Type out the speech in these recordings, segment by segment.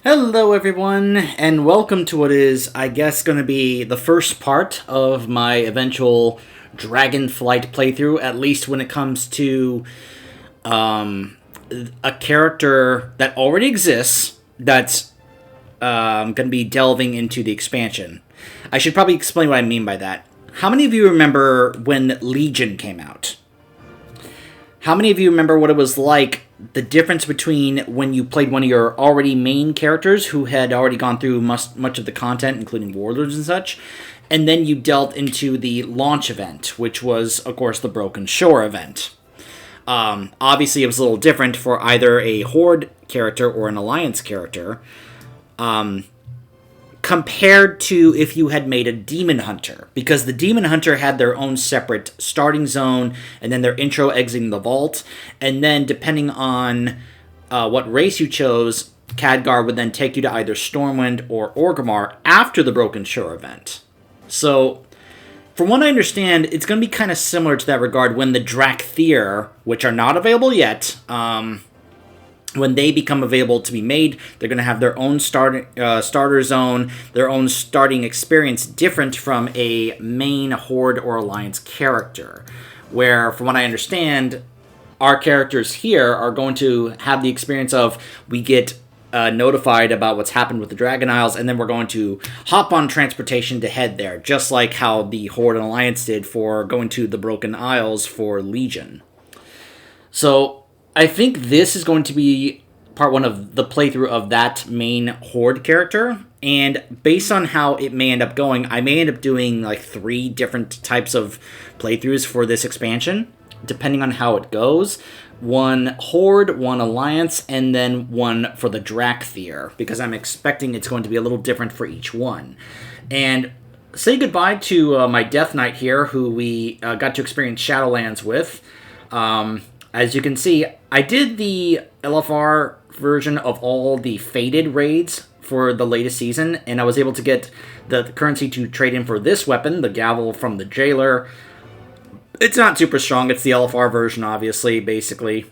Hello, everyone, and welcome to what is, I guess, going to be the first part of my eventual Dragonflight playthrough, at least when it comes to a character that already exists that's going to be delving into the expansion. I should probably explain what I mean by that. How many of you remember when Legion came out? How many of you remember what it was like, the difference between when you played one of your already main characters who had already gone through much of the content, including Warlords and such, and then you delved into the launch event, which was, of course, the Broken Shore event. Obviously, it was a little different for either a Horde character or an Alliance character. Compared to if you had made a Demon Hunter. Because the Demon Hunter had their own separate starting zone, and then their intro exiting the vault, and then depending on what race you chose, Khadgar would then take you to either Stormwind or Orgrimmar after the Broken Shore event. So, from what I understand, it's going to be kind of similar to that regard when the Drakthir, which are not available yet, when they become available to be made, they're going to have their own starter zone, their own starting experience, different from a main Horde or Alliance character. Where, from what I understand, our characters here are going to have the experience of, we get notified about what's happened with the Dragon Isles, and then we're going to hop on transportation to head there, just like how the Horde and Alliance did for going to the Broken Isles for Legion. So, I think this is going to be part one of the playthrough of that main Horde character, and based on how it may end up going, I may end up doing like 3 different types of playthroughs for this expansion, depending on how it goes. 1 Horde, 1 Alliance, and then 1 for the Drakthir, because I'm expecting it's going to be a little different for each one. And say goodbye to my Death Knight here, who we got to experience Shadowlands with. As you can see, I did the LFR version of all the Fated raids for the latest season, and I was able to get the currency to trade in for this weapon, the Gavel from the Jailer. It's not super strong, it's the LFR version, obviously, basically.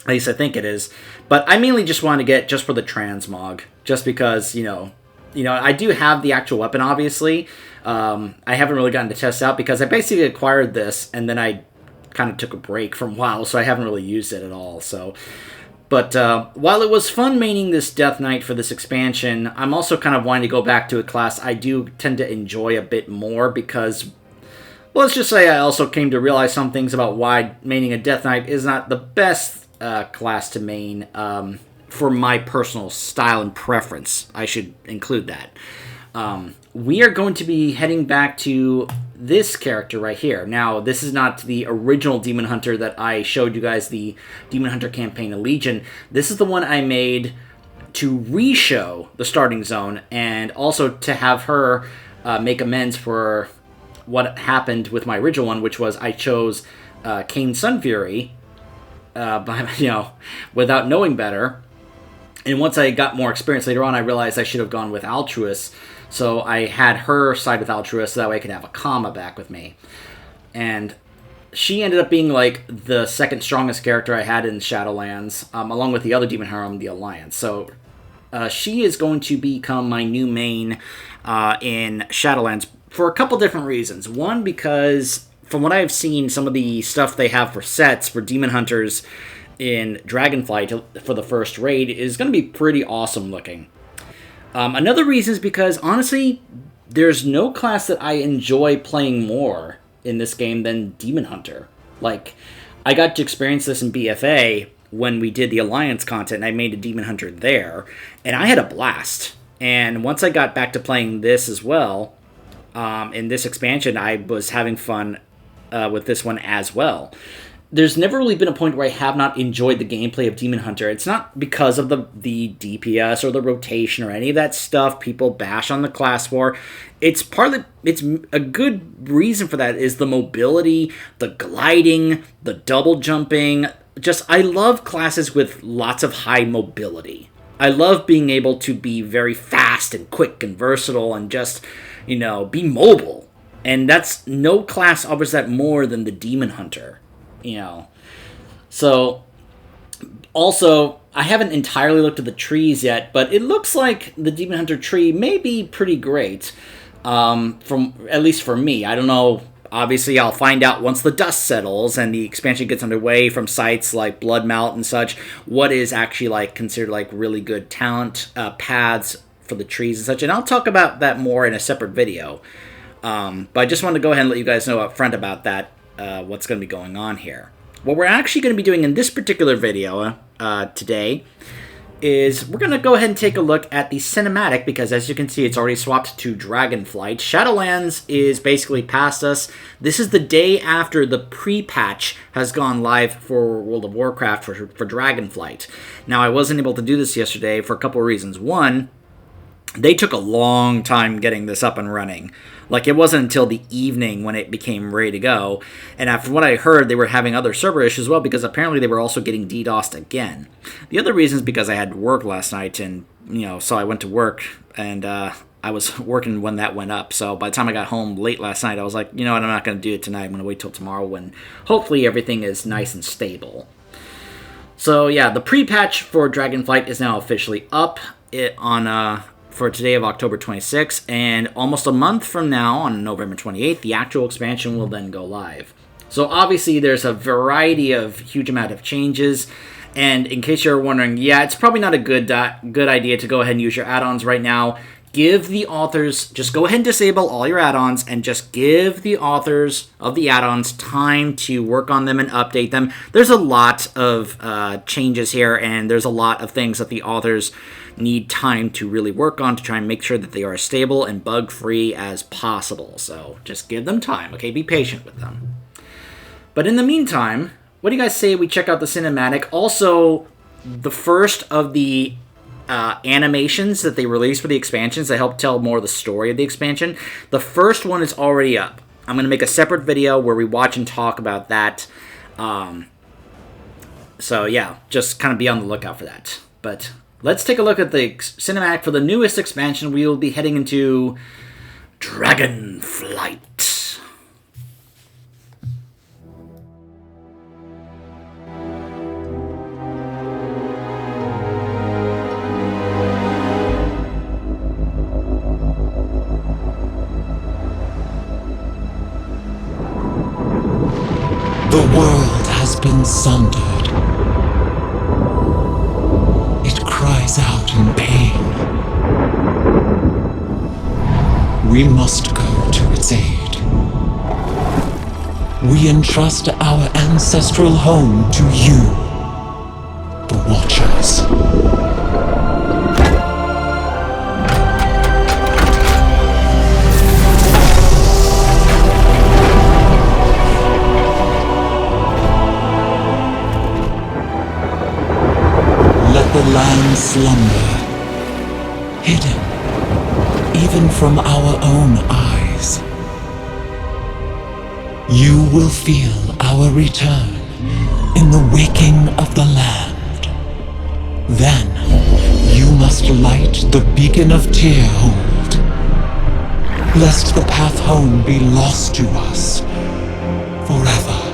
At least I think it is. But I mainly just wanted to get just for the transmog, just because, I do have the actual weapon, obviously. I haven't really gotten to test out, because I basically acquired this, and then I kind of took a break from WoW, so I haven't really used it at all. But while it was fun maining this Death Knight for this expansion, I'm also kind of wanting to go back to a class I do tend to enjoy a bit more, because, well, let's just say I also came to realize some things about why maining a Death Knight is not the best class to main for my personal style and preference. I should include that. We are going to be heading back to this character right here. Now, this is not the original Demon Hunter that I showed you guys, the Demon Hunter campaign of Legion. This is the one I made to re-show the starting zone, and also to have her make amends for what happened with my original one, which was I chose Kayn Sunfury, without knowing better. And once I got more experience later on, I realized I should have gone with Altruist. So I had her side with Altruist, so that way I could have a Kama back with me. And she ended up being like the second strongest character I had in Shadowlands, along with the other Demon Hunter in the Alliance. So she is going to become my new main in Shadowlands for a couple different reasons. One, because from what I've seen, some of the stuff they have for sets for Demon Hunters in Dragonflight for the first raid is going to be pretty awesome looking. Another reason is because, honestly, there's no class that I enjoy playing more in this game than Demon Hunter. Like, I got to experience this in BFA when we did the Alliance content, and I made a Demon Hunter there, and I had a blast. And once I got back to playing this as well, in this expansion, I was having fun with this one as well. There's never really been a point where I have not enjoyed the gameplay of Demon Hunter. It's not because of the DPS or the rotation or any of that stuff people bash on the class for. It's a good reason for that is the mobility, the gliding, the double jumping. I love classes with lots of high mobility. I love being able to be very fast and quick and versatile and just, be mobile. And no class offers that more than the Demon Hunter. So, also, I haven't entirely looked at the trees yet, but it looks like the Demon Hunter tree may be pretty great. From at least for me. I don't know. Obviously, I'll find out once the dust settles and the expansion gets underway from sites like Bloodmount and such, what is actually like considered like really good talent paths for the trees and such. And I'll talk about that more in a separate video. But I just wanted to go ahead and let you guys know up front about that, what's going to be going on here. What we're actually going to be doing in this particular video today is we're going to go ahead and take a look at the cinematic, because as you can see, it's already swapped to Dragonflight. Shadowlands is basically past us. This is the day after the pre-patch has gone live for World of Warcraft for Dragonflight. Now, I wasn't able to do this yesterday for a couple of reasons. One, they took a long time getting this up and running. Like, it wasn't until the evening when it became ready to go. And after what I heard, they were having other server issues as well, because apparently they were also getting DDoSed again. The other reason is because I had work last night, and, so I went to work, and I was working when that went up. So by the time I got home late last night, I was like, you know what, I'm not going to do it tonight. I'm going to wait till tomorrow when hopefully everything is nice and stable. So yeah, the pre-patch for Dragonflight is now officially up for today of October 26th, and almost a month from now, on November 28th, the actual expansion will then go live. So obviously there's a variety of huge amount of changes, and in case you're wondering, yeah, it's probably not a good idea to go ahead and use your add-ons right now. Just go ahead and disable all your add-ons, and just give the authors of the add-ons time to work on them and update them. There's a lot of changes here, and there's a lot of things that the authors need time to really work on to try and make sure that they are as stable and bug-free as possible. So just give them time, okay? Be patient with them. But in the meantime, what do you guys say we check out the cinematic? Also, the first of the animations that they released for the expansions that help tell more of the story of the expansion. The first one is already up. I'm going to make a separate video where we watch and talk about that. So yeah, just kind of be on the lookout for that. But let's take a look at the cinematic for the newest expansion. We will be heading into Dragonflight. The world has been sundered. It cries out in pain. We must go to its aid. We entrust our ancestral home to you, the Watchers. The land slumber, hidden even from our own eyes. You will feel our return in the waking of the land. Then you must light the beacon of Tearhold, lest the path home be lost to us forever.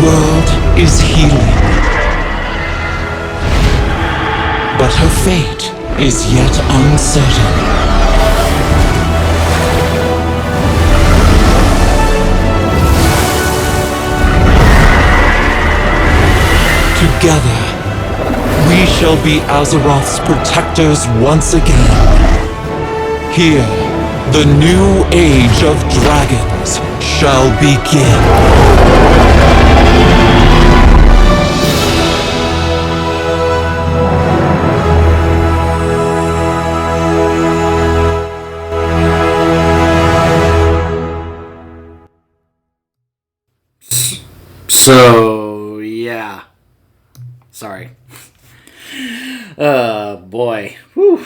world is healing. But her fate is yet uncertain. Together, we shall be Azeroth's protectors once again. Here, the new age of dragons shall begin. So, yeah. Sorry. Boy. Whew.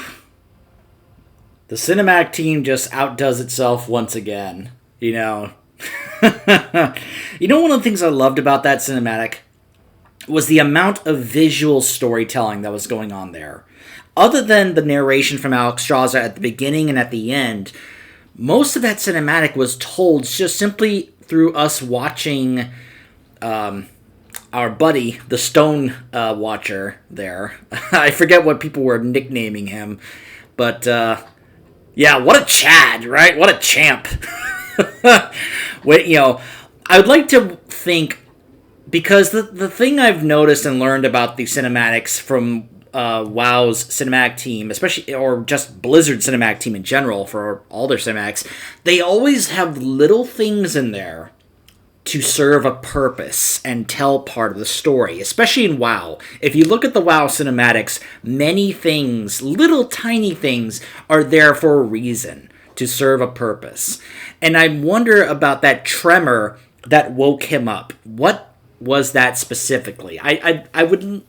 The cinematic team just outdoes itself once again. You know. You know, one of the things I loved about that cinematic was the amount of visual storytelling that was going on there. Other than the narration from Alex Straza at the beginning and at the end, most of that cinematic was told just simply through us watching our buddy, the Stone Watcher there. I forget what people were nicknaming him, but yeah, what a Chad, right? What a champ. Wait, you know, I would like to think, because the thing I've noticed and learned about the cinematics from WoW's cinematic team, especially, or just Blizzard cinematic team in general, for all their cinematics, they always have little things in there to serve a purpose and tell part of the story, especially in WoW. If you look at the WoW cinematics, many things, little tiny things, are there for a reason, to serve a purpose. And I wonder about that tremor that woke him up. What was that specifically? I wouldn't...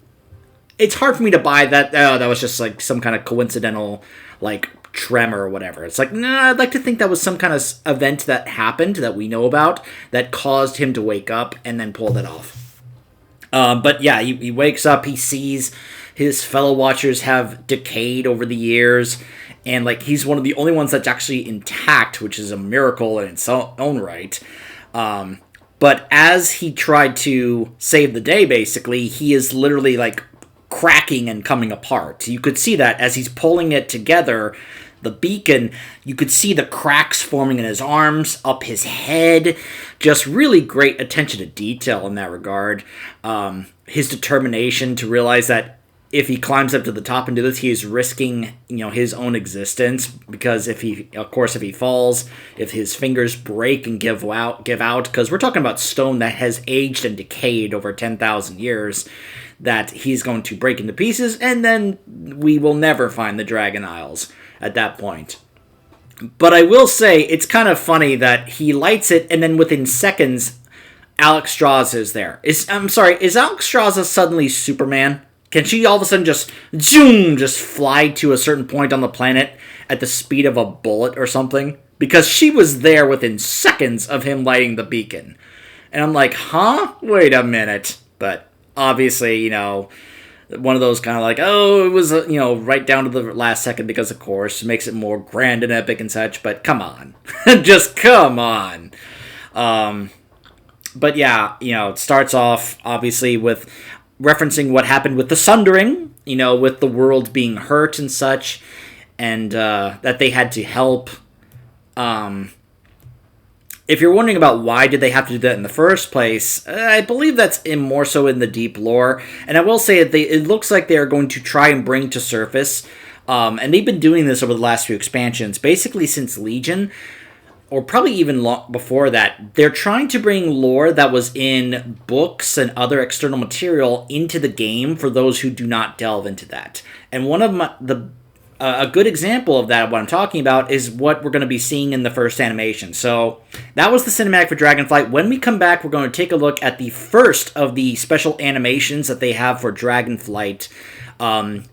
It's hard for me to buy that, that was just like some kind of coincidental, like, tremor or whatever. It's like, nah, I'd like to think that was some kind of event that happened that we know about that caused him to wake up and then pulled it off. But yeah, he wakes up, he sees his fellow Watchers have decayed over the years, and like he's one of the only ones that's actually intact, which is a miracle in its own right. But as he tried to save the day, basically, he is literally like cracking and coming apart. You could see that as he's pulling it together, the beacon, you could see the cracks forming in his arms, up his head. Just really great attention to detail in that regard. His determination to realize that if he climbs up to the top and do this, he is risking, his own existence, because if he falls, if his fingers break and give out, because we're talking about stone that has aged and decayed over 10,000 years, that he's going to break into pieces, and then we will never find the Dragon Isles at that point. But I will say, it's kind of funny that he lights it, and then within seconds, Alex Straza is there. Is Alex Straza suddenly Superman? Can she all of a sudden just fly to a certain point on the planet at the speed of a bullet or something? Because she was there within seconds of him lighting the beacon. And I'm like, huh? Wait a minute. But obviously, one of those kind of like, oh, it was, right down to the last second because, of course, it makes it more grand and epic and such. But come on. Just come on. But yeah, it starts off, obviously, with referencing what happened with the Sundering, with the world being hurt and such, and that they had to help. If you're wondering about why did they have to do that in the first place, I believe that's more so in the deep lore. And I will say it looks like they are going to try and bring to surface, and they've been doing this over the last few expansions, basically since Legion, or probably even before that. They're trying to bring lore that was in books and other external material into the game for those who do not delve into that. And one of a good example of that, what I'm talking about, is what we're going to be seeing in the first animation. So that was the cinematic for Dragonflight. When we come back, we're going to take a look at the first of the special animations that they have for Dragonflight,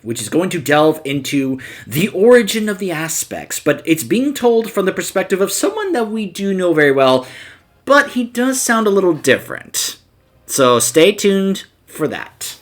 which is going to delve into the origin of the aspects. But it's being told from the perspective of someone that we do know very well, but he does sound a little different. So stay tuned for that.